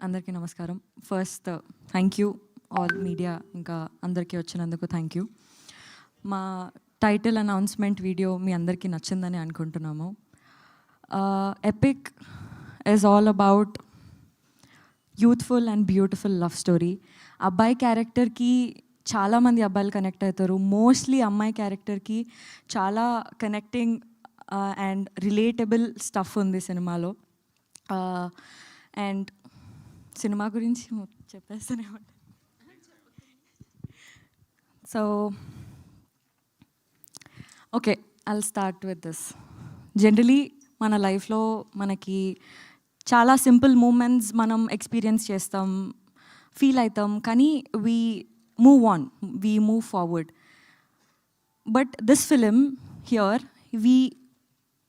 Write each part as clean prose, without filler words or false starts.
అందరికీ నమస్కారం. First thank you all media, ఇంకా అందరికీ వచ్చినందుకు థ్యాంక్ యూ. మా టైటిల్ అనౌన్స్మెంట్ వీడియో మీ అందరికీ నచ్చిందని అనుకుంటున్నాము. Epic is all about youthful and beautiful love story. అబ్బాయి క్యారెక్టర్కి చాలామంది అబ్బాయిలు కనెక్ట్ అవుతారు. మోస్ట్లీ అమ్మాయి క్యారెక్టర్కి చాలా కనెక్టింగ్ అండ్ రిలేటబుల్ స్టఫ్ ఉంది సినిమాలో. అండ్ సినిమా గురించి చెప్పేస్తూనే ఉంటాను. So okay, I'll start with this. Generally మన లైఫ్లో మనకి చాలా సింపుల్ మూమెంట్స్ మనం ఎక్స్పీరియన్స్ చేస్తాం, ఫీల్ అవుతాం, కానీ we move on, we move forward. But this film here we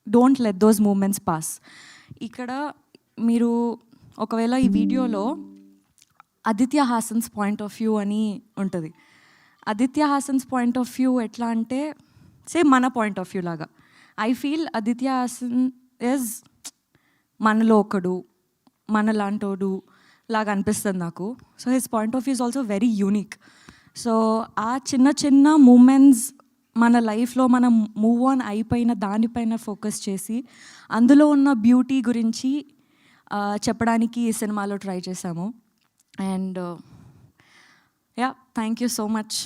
don't let those moments pass. ఇక్కడ మీరు ఒకవేళ ఈ వీడియోలో Aditya Hasan's point of view అని ఉంటుంది. Aditya Hasan's point of view ఎట్లా అంటే సేమ్ మన పాయింట్ ఆఫ్ వ్యూ లాగా. I feel Aditya Hasan is మనలో ఒకడు, మనలాంటోడు లాగా అనిపిస్తుంది నాకు. So his point of view is also very unique. So ఆ చిన్న చిన్న మూమెంట్స్ మన లైఫ్లో మనం మూవ్ ఆన్ అయిపోయిన దానిపైన ఫోకస్ చేసి అందులో ఉన్న బ్యూటీ గురించి చెప్పడానికి ఈ సినిమాలో ట్రై చేశాము. And yeah, thank you so much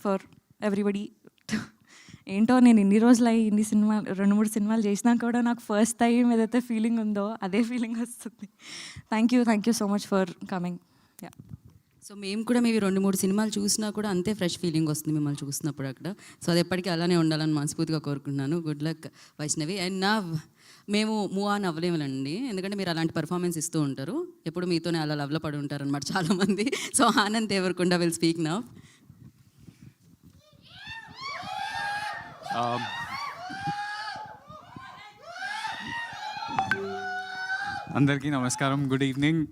for everybody. ఏంటో నేను ఇన్ని రోజులు ఇన్ని సినిమాలు 2-3 సినిమాలు చేసినా కూడా నాకు ఫస్ట్ టైం ఏదైతే ఫీలింగ్ ఉందో అదే ఫీలింగ్ వస్తుంది. Thank you so much for coming. Yeah, so మేము కూడా మీవి 2-3 సినిమాలు చూసినా కూడా అంతే ఫ్రెష్ ఫీలింగ్ వస్తుంది మిమ్మల్ని చూసినప్పుడు అక్కడ. సో అది ఎప్పటికీ అలానే ఉండాలని మనస్ఫూర్తిగా కోరుకుంటున్నాను. Good luck Vaishnavi. అండ్ నా మేము మూవ్ ఆన్ అవ్వలేములండి, ఎందుకంటే మీరు అలాంటి పర్ఫార్మెన్స్ ఇస్తూ ఉంటారు, ఎప్పుడు మీతోనే అలా లవ్లో పడి ఉంటారు అనమాట చాలామంది. So Anand Deverakonda will speak now. అందరికీ నమస్కారం, గుడ్ ఈవినింగ్.